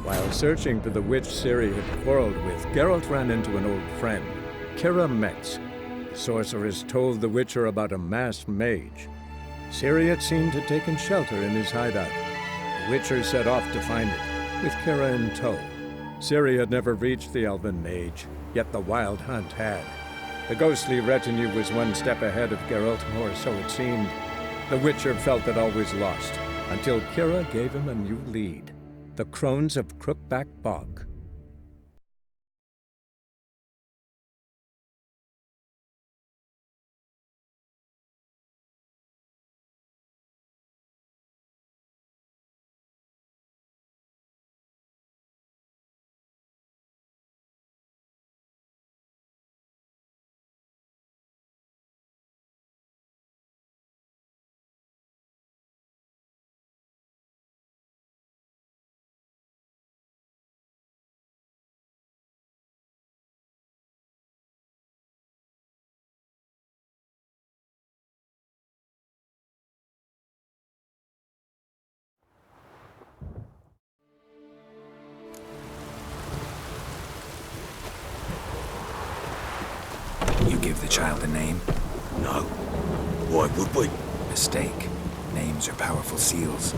While searching for the witch Ciri had quarreled with, Geralt ran into an old friend, Kira Metz. The sorceress told the Witcher about a masked mage. Ciri had seemed to have taken shelter in his hideout. The Witcher set off to find it, with Kira in tow. Ciri had never reached the elven mage, yet the wild hunt had. The ghostly retinue was one step ahead of Geralt, or so it seemed. The Witcher felt that all was lost, until Kira gave him a new lead. The Crones of Crookback Bog. You give the child a name? No. Why would we? Mistake. Names are powerful seals.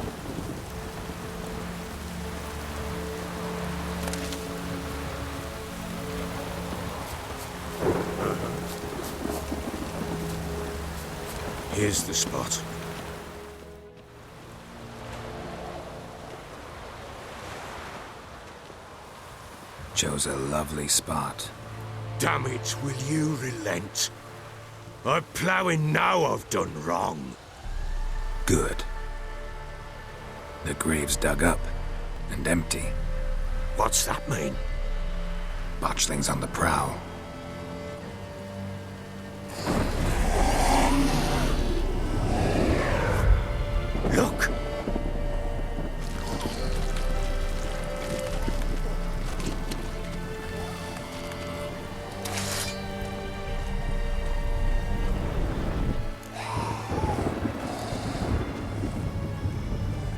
Here's the spot. Chose a lovely spot. Damn it, will you relent? I'm ploughing now I've done wrong. Good. The grave's dug up and empty. What's that mean? Botchlings on the prowl. Look!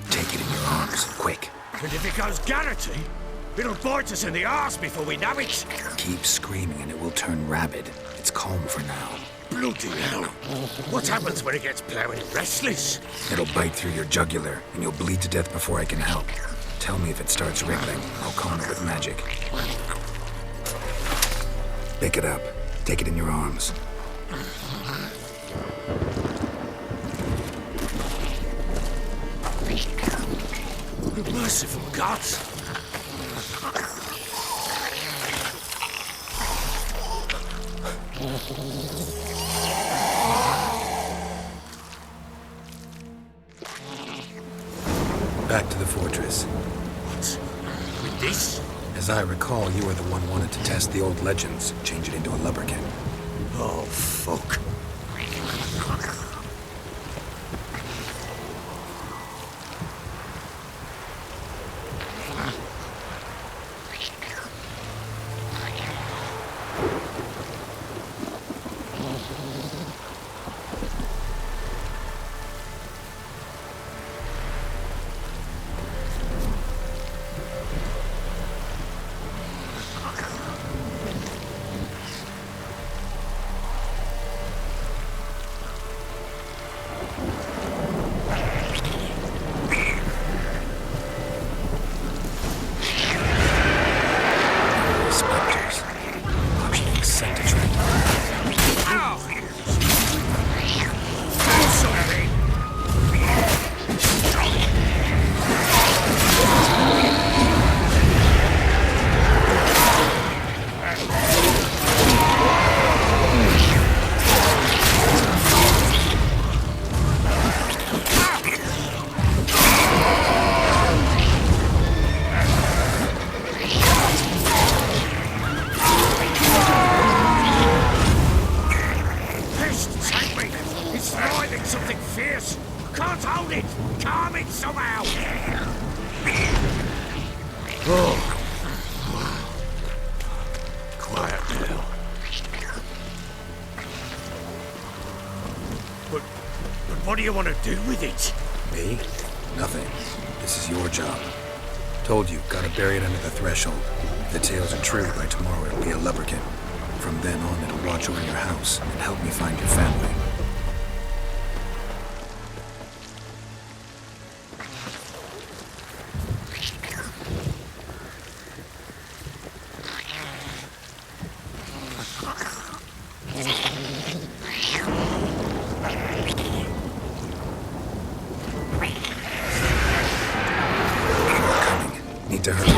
Take it in your arms, quick. And if it goes Garrity, it'll bite us in the arse before we know it. Keep screaming and it will turn rabid. It's calm for now. Bloody hell. What happens when it gets ploughing restless? It'll bite through your jugular and you'll bleed to death before I can help. Tell me if it starts wriggling. I'll calm it with magic. Pick it up. Take it in your arms. Merciful gods! Back to the fortress. What? With this? As I recall, you were the one wanted to test the old legends, change it into a lubberkin. Oh, fuck. Quiet now. But what do you want to do with it? Me? Nothing. This is your job. Told you, gotta bury it under the threshold. If the tales are true, by tomorrow it'll be a lubberkin. From then on, it'll watch over your house and help me find your family. Need to hurry.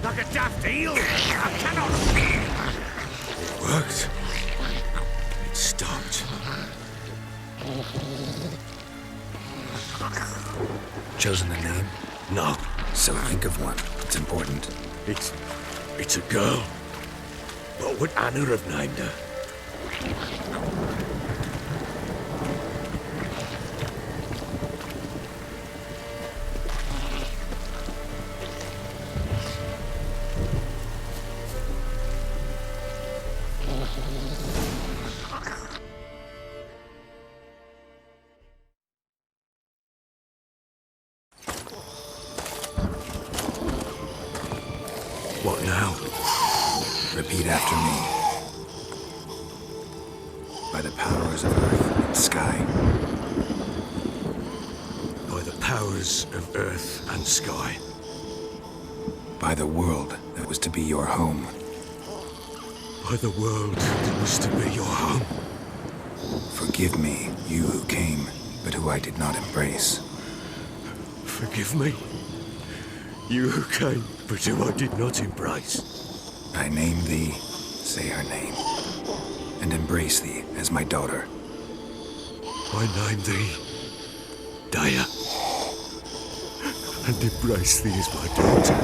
Like a daft eel! I cannot... It worked. It stopped. Chosen a name? No. So think of one. It's important. It's a girl. What would Anna have named her? What now? Repeat after me. By the powers of earth and sky. By the powers of earth and sky. By the world that was to be your home. By the world that was to be your home. Forgive me, you who came, but who I did not embrace. Forgive me. You who came, but who I did not embrace. I name thee, say her name, and embrace thee as my daughter. I name thee, Daya, and embrace thee as my daughter.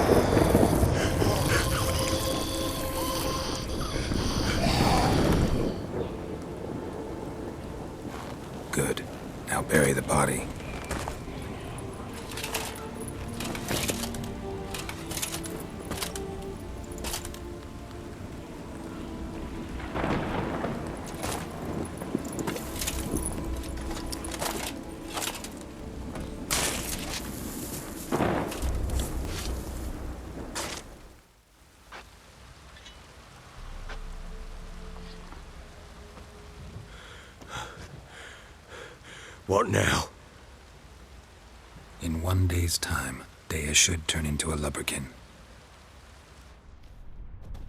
Good. Now bury the body. What now? In 1 day's time, Daya should turn into a lubberkin.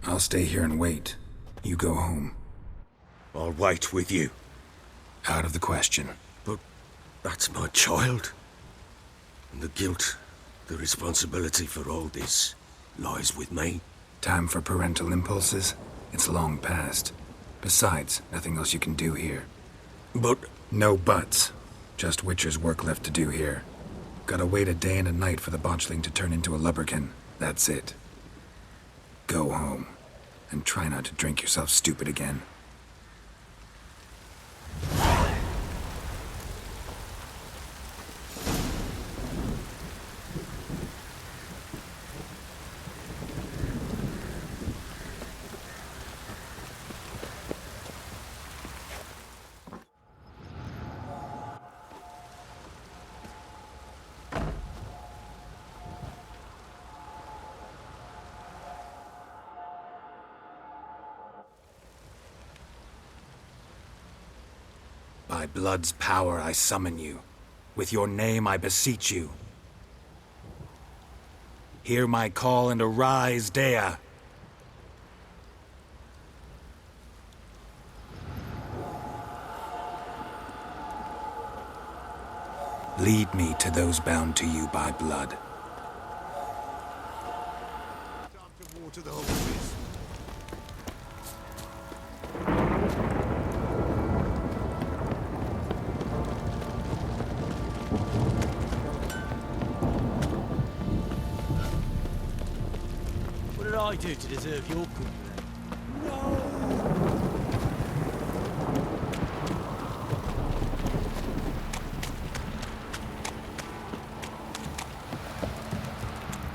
I'll stay here and wait. You go home. I'll wait with you. Out of the question. But that's my child. And the guilt, the responsibility for all this lies with me. Time for parental impulses? It's long past. Besides, nothing else you can do here. But... No buts. Just Witcher's work left to do here. Gotta wait a day and a night for the botchling to turn into a lubberkin. That's it. Go home. And try not to drink yourself stupid again. By blood's power I summon you. With your name I beseech you. Hear my call and arise, Dea. Lead me to those bound to you by blood. Time to water the horses. What did I do to deserve your company?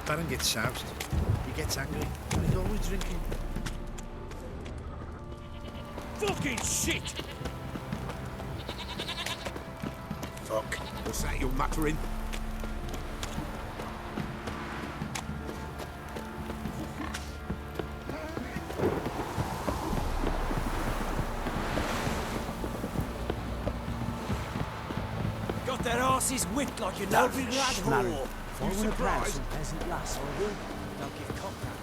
Baron gets soused. He gets angry, and he's always drinking. Fucking shit! Fuck. What's that you're muttering? Got their asses whipped like a no big lad whore. You surprised? Some peasant lass, or you? Don't give cock that.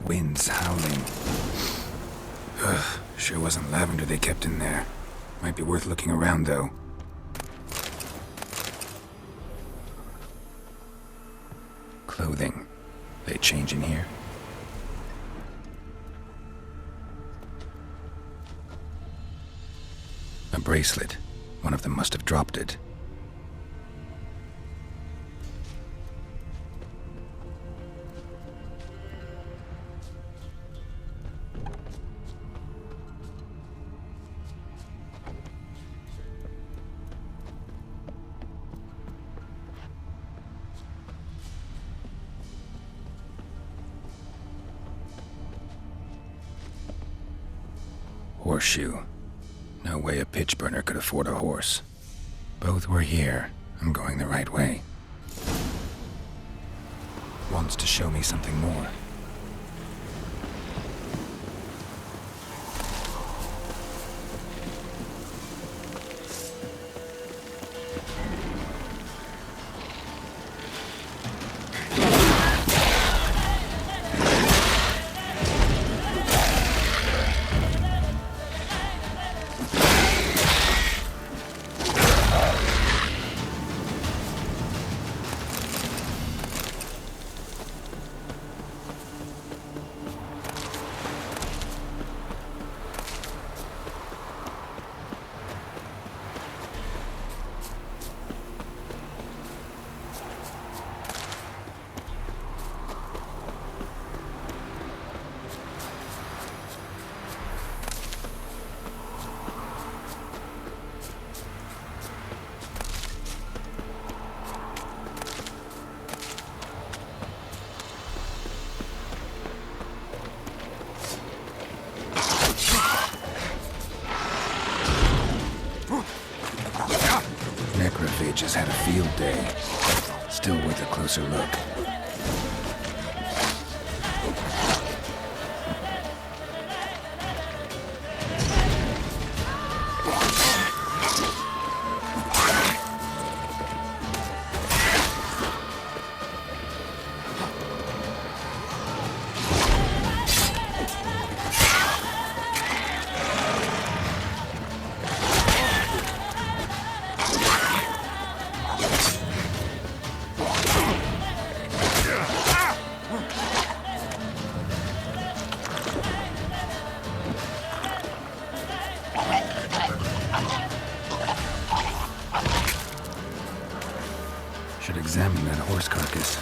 Wind's howling. Ugh, sure wasn't lavender they kept in there. Might be worth looking around, though. Clothing. They change in here? A bracelet. One of them must have dropped it. Horseshoe. No way a pitch burner could afford a horse. Both were here. I'm going the right way. Wants to show me something more. Necrophages had a field day. Still worth a closer look. Should examine that horse carcass.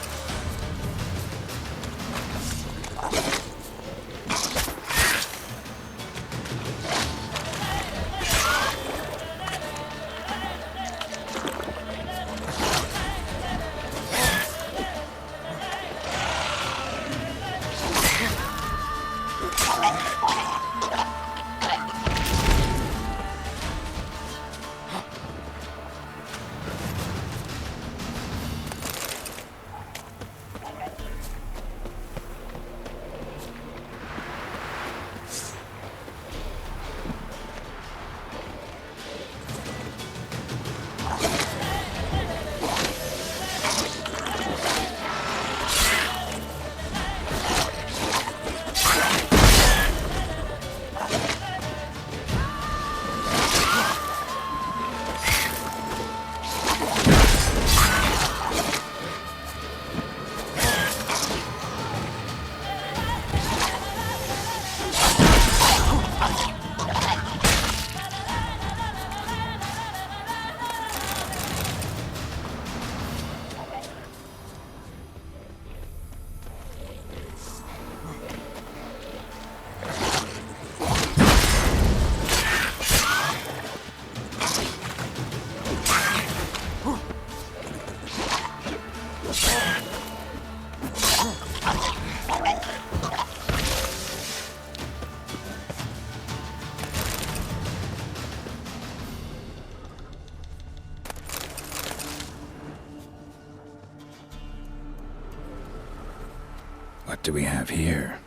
What do we have here?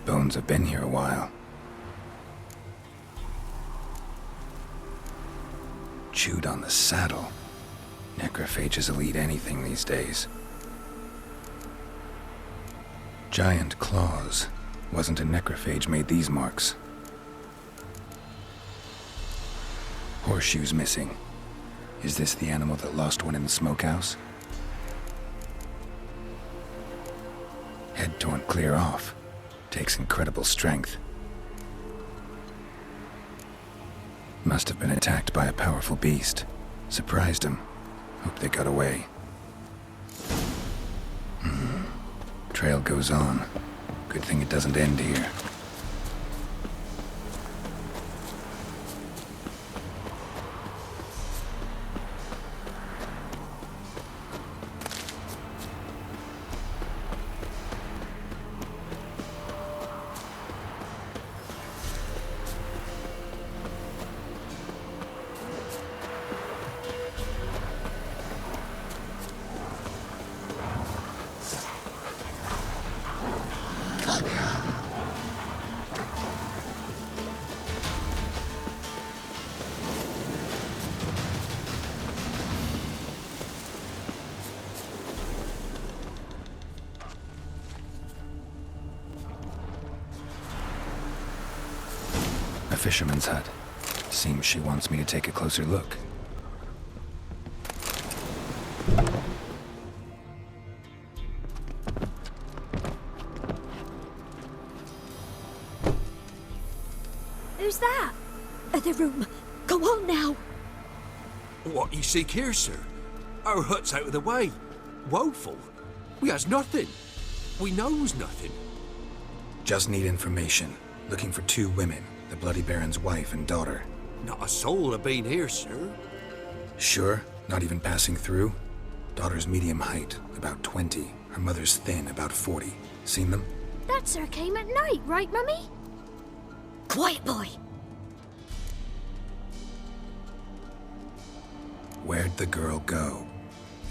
Bones have been here a while. Chewed on the saddle. Necrophages will eat anything these days. Giant claws. Wasn't a necrophage made these marks. Horseshoes missing. Is this the animal that lost one in the smokehouse? Head torn clear off. Takes incredible strength. Must have been attacked by a powerful beast. Surprised him. Hope they got away. Trail goes on. Good thing it doesn't end here. A fisherman's hut. Seems she wants me to take a closer look. Who's that? The room. Go on now. What you seek here, sir? Our hut's out of the way. Woeful. We has nothing. We knows nothing. Just need information. Looking for 2 women. The Bloody Baron's wife and daughter. Not a soul have been here, sir. Sure? Not even passing through? Daughter's medium height, about 20. Her mother's thin, about 40. Seen them? That sir came at night, right, Mummy? Quiet, boy. Where'd the girl go?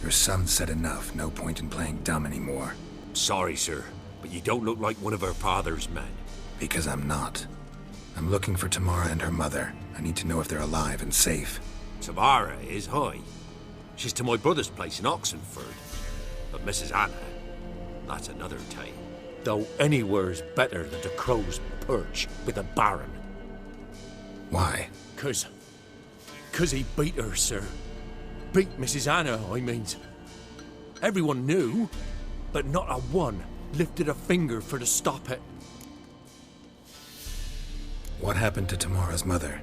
Your son said enough. No point in playing dumb anymore. Sorry, sir, but you don't look like one of her father's men. Because I'm not. I'm looking for Tamara and her mother. I need to know if they're alive and safe. Tamara is high. She's to my brother's place in Oxenford. But Mrs. Anna, that's another tale. Though anywhere's better than the Crow's Perch with a baron. Why? 'Cause he beat her, sir. Beat Mrs. Anna, I means. Everyone knew, but not a one lifted a finger for to stop it. What happened to Tamara's mother?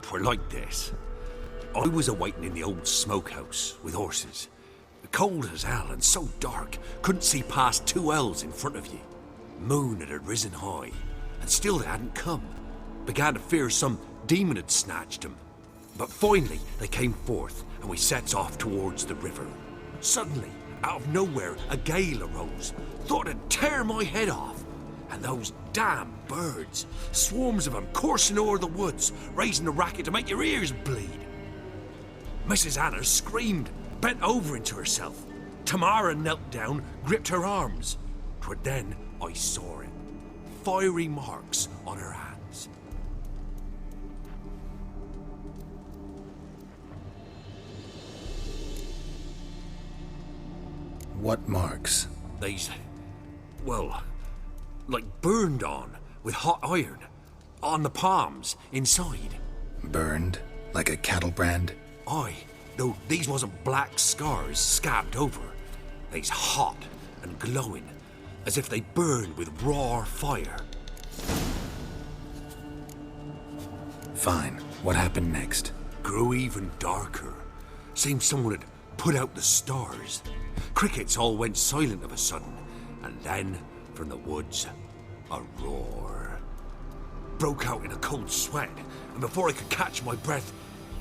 Twere like this. I was awaiting in the old smokehouse with horses. Cold as hell and so dark, couldn't see past 2 ells in front of you. Moon had risen high, and still they hadn't come. Began to fear some demon had snatched them. But finally they came forth, and we sets off towards the river. Suddenly, out of nowhere, a gale arose. Thought it'd tear my head off. And those damn birds, swarms of them coursing o'er the woods, raising a racket to make your ears bleed. Mrs. Anna screamed, bent over into herself. Tamara knelt down, gripped her arms. 'Twere then I saw it. Fiery marks on her hands. What marks? These, well, like burned on with hot iron. On the palms, inside. Burned? Like a cattle brand? Aye, though these wasn't black scars scabbed over. They's hot and glowing, as if they burned with raw fire. Fine. What happened next? Grew even darker. Seemed someone had put out the stars. Crickets all went silent of a sudden, and then, from the woods, a roar. Broke out in a cold sweat, and before I could catch my breath,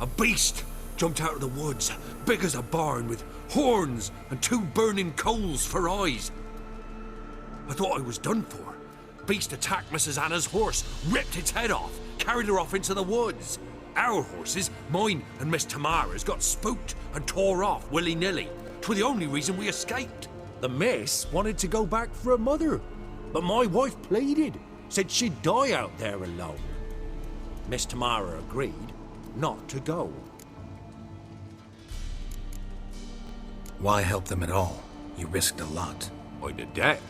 a beast jumped out of the woods, big as a barn, with horns and 2 burning coals for eyes. I thought I was done for. Beast attacked Mrs. Anna's horse, ripped its head off, carried her off into the woods. Our horses, mine and Miss Tamara's, got spooked and tore off willy-nilly. 'Twere the only reason we escaped. The miss wanted to go back for her mother, but my wife pleaded, said she'd die out there alone. Miss Tamara agreed not to go. Why help them at all? You risked a lot. I'd a debt.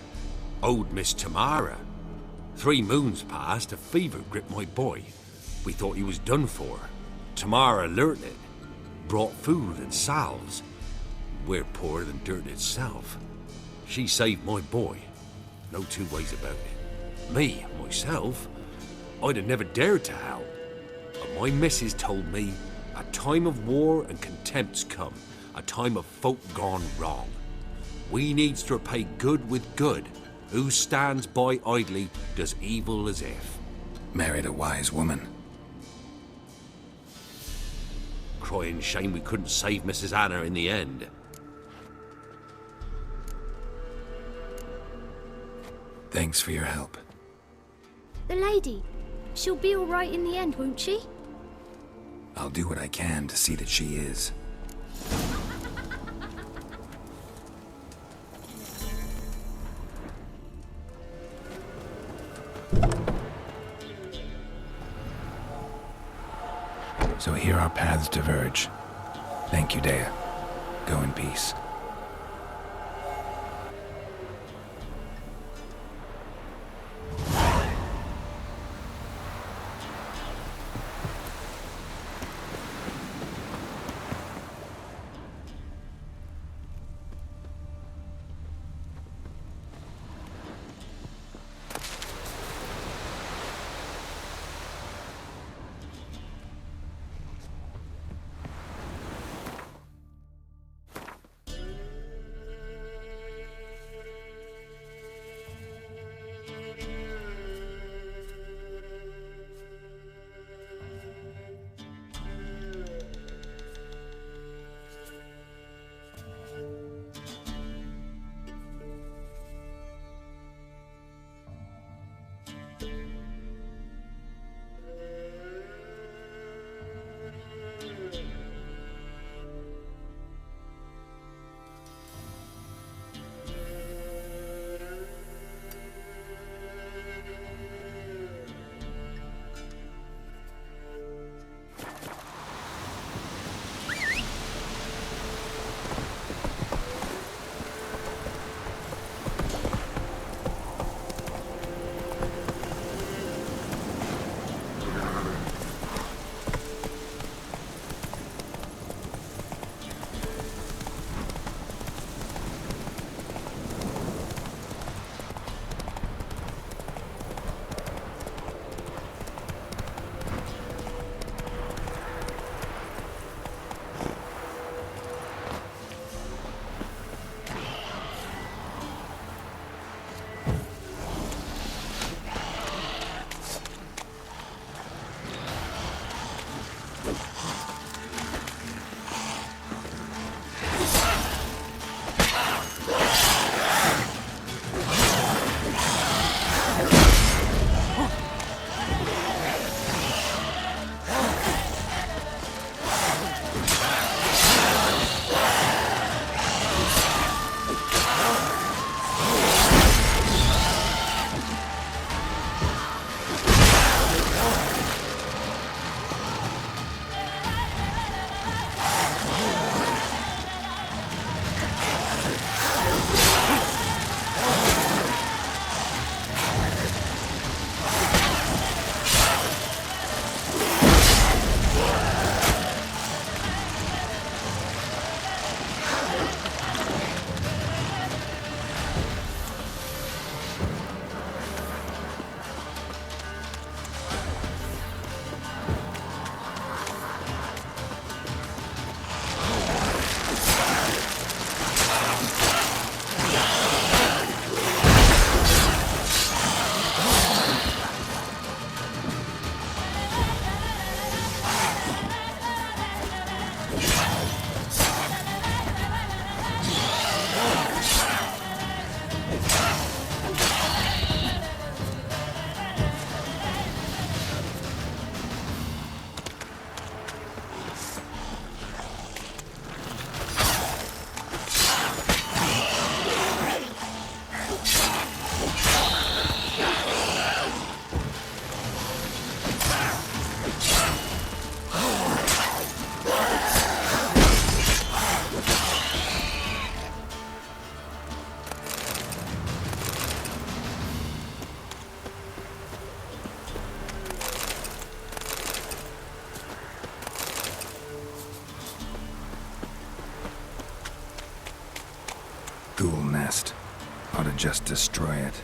Owed Miss Tamara. 3 moons passed, a fever gripped my boy. We thought he was done for. Tamara alerted, brought food and salves. We're poorer than dirt itself. She saved my boy. No 2 ways about it. Me, myself, I'd have never dared to help. But my missus told me a time of war and contempt's come, a time of folk gone wrong. We needs to repay good with good. Who stands by idly does evil as if. Married a wise woman. Crying shame we couldn't save Mrs. Anna in the end. Thanks for your help. The lady. She'll be all right in the end, won't she? I'll do what I can to see that she is. So here our paths diverge. Thank you, Dea. Go in peace. nest. Ought to just destroy it.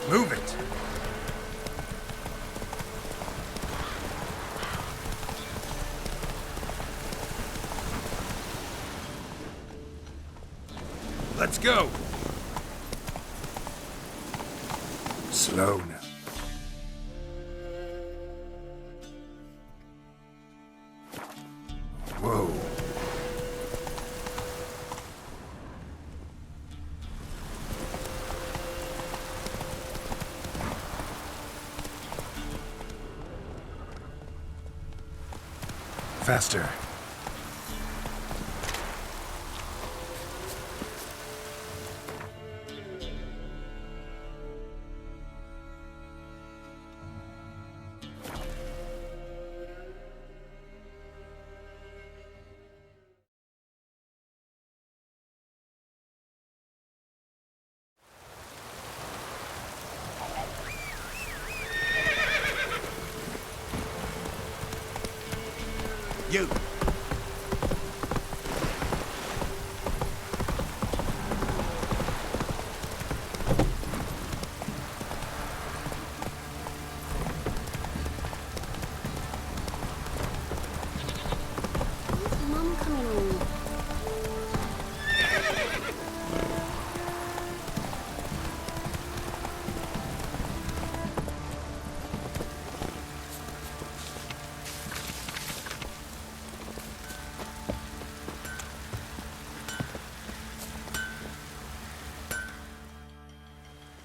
Move it! Let's go! Slow now. Whoa. Faster. You! Mum coming in.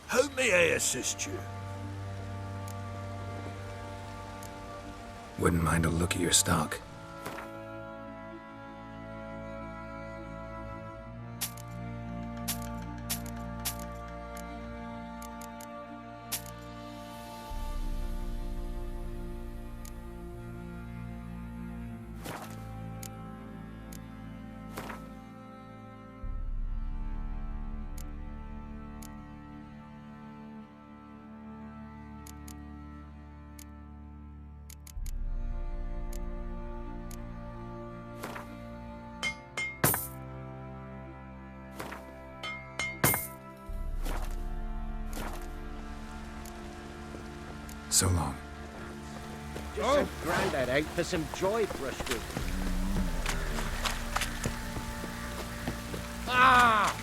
How may I assist you? Wouldn't mind a look at your stock. So long. Just sent Grandad out for some dry brushwood. Ah!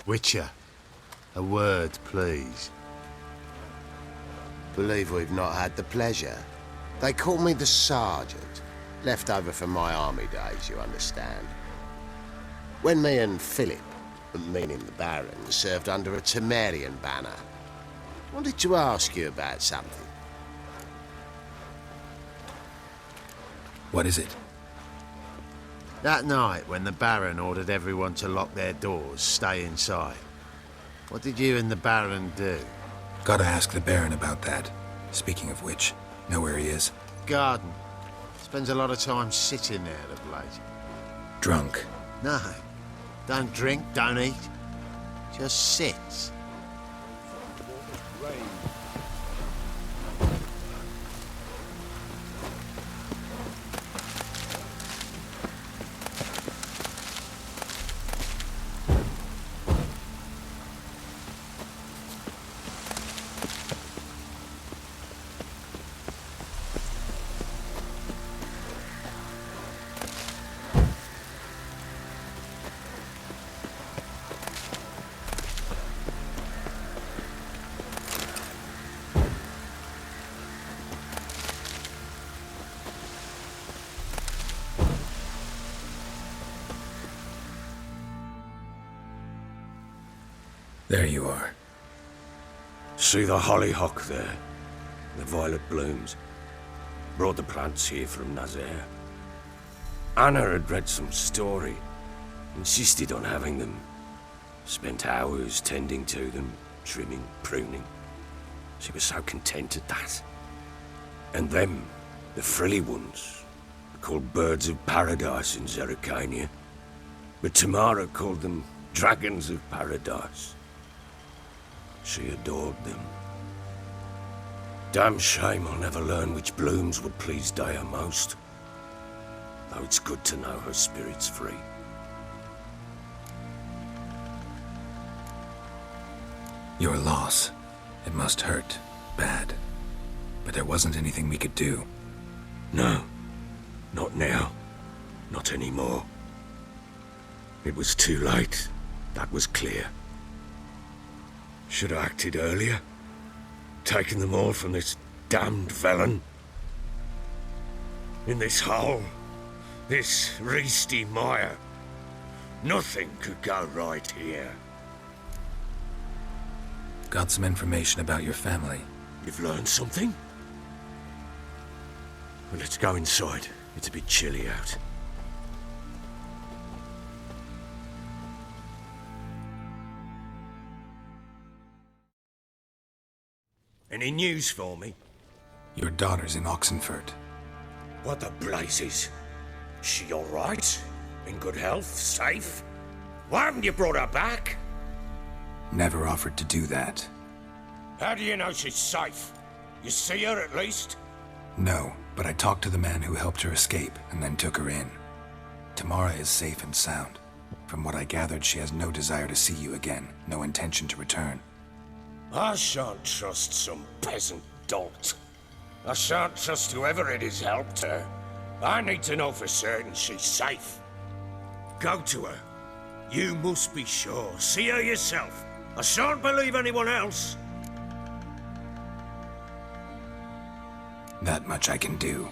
Witcher, a word, please. Believe we've not had the pleasure. They call me the Sergeant. Left over from my army days, you understand. When me and Philip, meaning the Baron, served under a Temerian banner, wanted to ask you about something. What is it? That night, when the Baron ordered everyone to lock their doors, stay inside, what did you and the Baron do? Gotta ask the Baron about that. Speaking of which, know where he is? Garden. Spends a lot of time sitting there of late. Drunk. No. Don't drink, don't eat. Just sits. There you are. See the hollyhock there? The violet blooms. Brought the plants here from Nazaire. Anna had read some story. Insisted on having them. Spent hours tending to them, trimming, pruning. She was so content at that. And them, the frilly ones, called birds of paradise in Zerrikania. But Tamara called them dragons of paradise. She adored them. Damn shame I'll never learn which blooms would please Dea most. Though it's good to know her spirit's free. Your loss. It must hurt. Bad. But there wasn't anything we could do. No. Not now. Not anymore. It was too late. That was clear. Should have acted earlier. Taken them all from this damned felon. In this hole. This reesty mire. Nothing could go right here. Got some information about your family. You've learned something? Well, let's go inside. It's a bit chilly out. Any news for me? Your daughter's in Oxenfurt. What the blazes? She all right? In good health? Safe? Why haven't you brought her back? Never offered to do that. How do you know she's safe? You see her at least? No, but I talked to the man who helped her escape and then took her in. Tamara is safe and sound. From what I gathered, she has no desire to see you again, no intention to return. I shan't trust some peasant dolt. I shan't trust whoever it is helped her. I need to know for certain she's safe. Go to her. You must be sure. See her yourself. I shan't believe anyone else. That much I can do.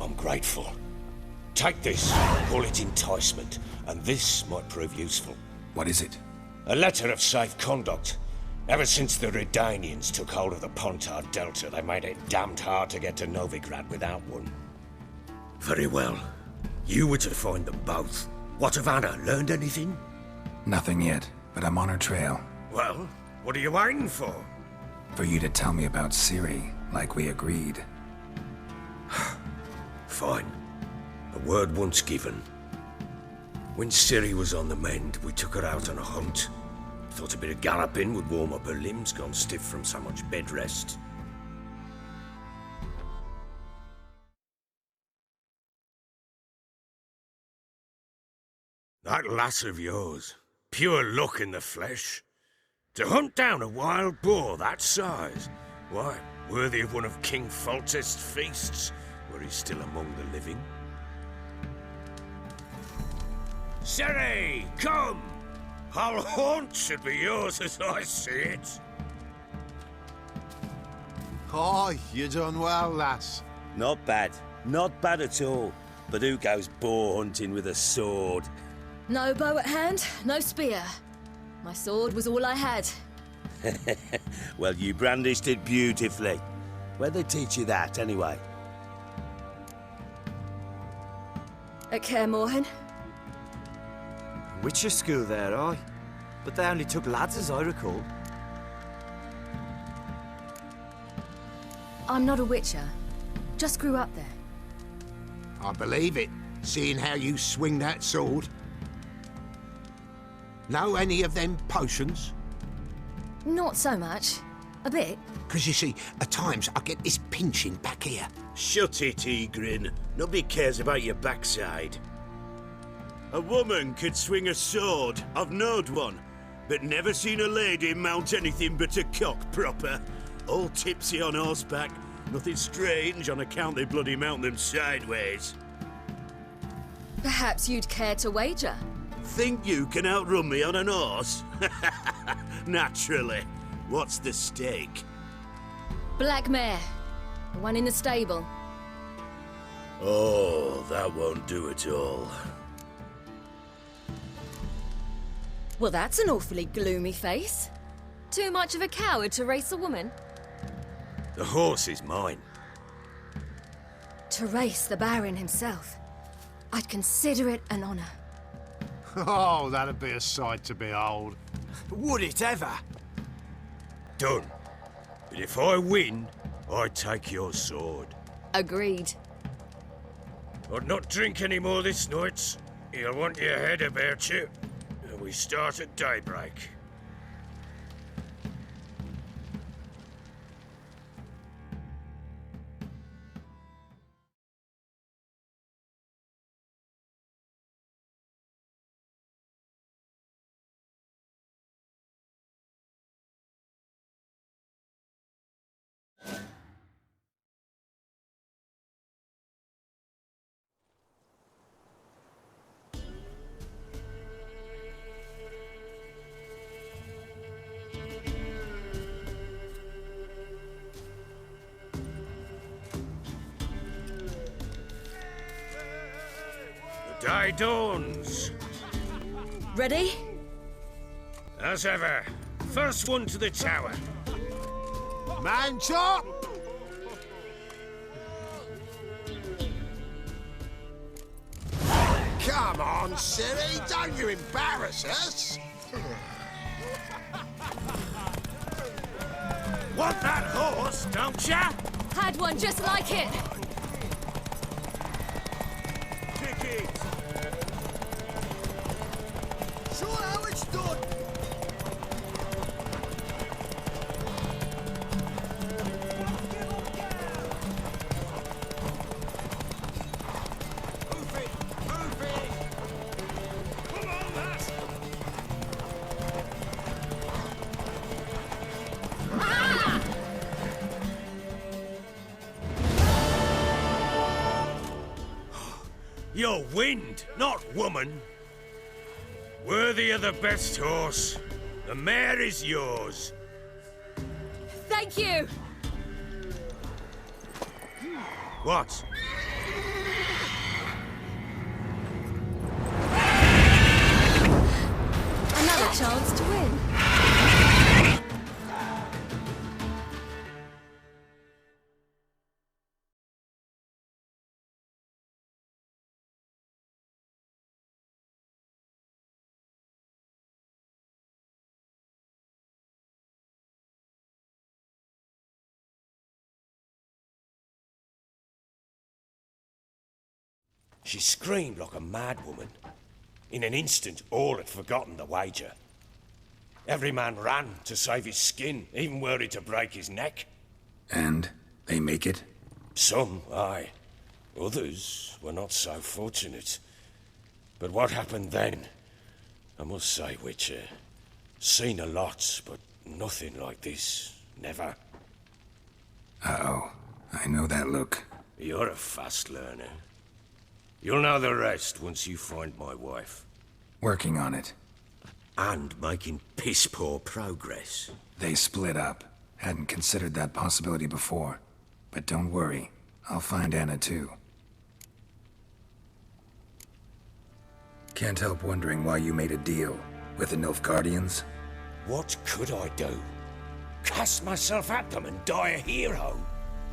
I'm grateful. Take this, call it enticement, and this might prove useful. What is it? A letter of safe conduct. Ever since the Redanians took hold of the Pontar Delta, they made it damned hard to get to Novigrad without one. Very well. You were to find them both. What of Anna? Learned anything? Nothing yet, but I'm on her trail. Well, what are you waiting for? For you to tell me about Ciri, like we agreed. Fine. A word once given. When Ciri was on the mend, we took her out on a hunt. Thought a bit of galloping would warm up her limbs, gone stiff from so much bed rest. That lass of yours, pure luck in the flesh. To hunt down a wild boar that size, why, worthy of one of King Foltest's feasts, where he's still among the living. Ciri, come! Our haunt should be yours as I see it. Oh, you done well, lass. Not bad. Not bad at all. But who goes boar hunting with a sword? No bow at hand, no spear. My sword was all I had. Well, you brandished it beautifully. Where'd they teach you that, anyway? At Kaer Morhen. Witcher school there, aye. But they only took lads, as I recall. I'm not a witcher. Just grew up there. I believe it, seeing how you swing that sword. Know any of them potions? Not so much. A bit. 'Cause you see, at times I get this pinching back here. Shut it, Egrin. Nobody cares about your backside. A woman could swing a sword. I've knowed one. But never seen a lady mount anything but a cock proper. All tipsy on horseback. Nothing strange on account they bloody mount them sideways. Perhaps you'd care to wager? Think you can outrun me on an horse? Naturally. What's the stake? Black mare. The one in the stable. Oh, that won't do at all. Well, that's an awfully gloomy face. Too much of a coward to race a woman? The horse is mine. To race the Baron himself, I'd consider it an honor. Oh, that'd be a sight to behold. Would it ever? Done. But if I win, I take your sword. Agreed. I'd not drink any more this night. You'll want your head about you. And we start at daybreak. The day dawns. Ready? As ever, first one to the tower. Man chop! Come on, Ciri, don't you embarrass us! Want that horse, don't ya? Had one just like it. Kick it! Show how it's done! Move it! Move it! Come on, lass! You're wind, not woman. Worthy of the best horse. The mare is yours. Thank you. What? Another chance to win. She screamed like a mad woman. In an instant, all had forgotten the wager. Every man ran to save his skin, even were it to break his neck. And they make it? Some, aye. Others were not so fortunate. But what happened then? I must say, Witcher, seen a lot, but nothing like this. Never. Uh-oh. I know that look. You're a fast learner. You'll know the rest once you find my wife. Working on it. And making piss-poor progress. They split up. Hadn't considered that possibility before. But don't worry. I'll find Anna too. Can't help wondering why you made a deal with the Nilfgaardians. What could I do? Cast myself at them and die a hero?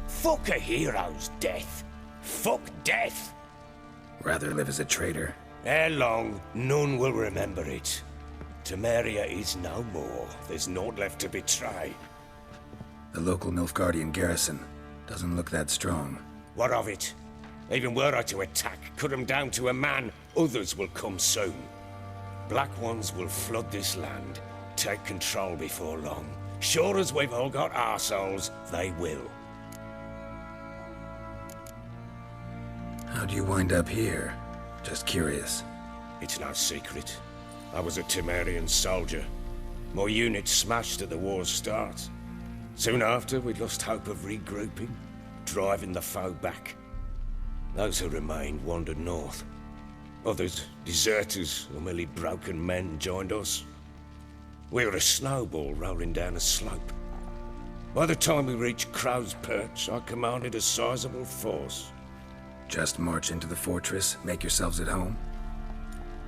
Fuck a hero's death. Fuck death. Rather live as a traitor. Ere long, none will remember it. Temeria is no more. There's naught left to betray. The local Nilfgaardian garrison doesn't look that strong. What of it? Even were I to attack, cut them down to a man, others will come soon. Black ones will flood this land, take control before long. Sure as we've all got arseholes, they will. How'd you wind up here? Just curious. It's no secret. I was a Temerian soldier. My unit smashed at the war's start. Soon after, we lost hope of regrouping, driving the foe back. Those who remained wandered north. Others, deserters or merely broken men, joined us. We were a snowball rolling down a slope. By the time we reached Crow's Perch, I commanded a sizable force. Just march into the fortress, make yourselves at home?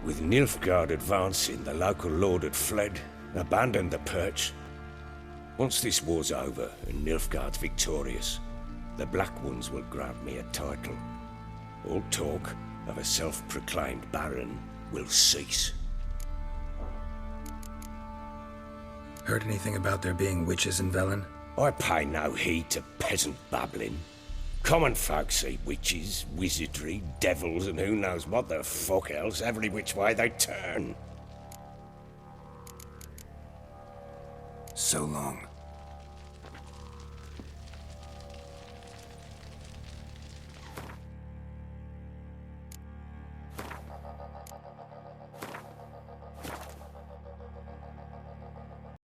With Nilfgaard advancing, the local lord had fled, abandoned the perch. Once this war's over and Nilfgaard's victorious, the Black Ones will grant me a title. All talk of a self-proclaimed baron will cease. Heard anything about there being witches in Velen? I pay no heed to peasant babbling. Common folk see witches, wizardry, devils, and who knows what the fuck else every which way they turn. So long.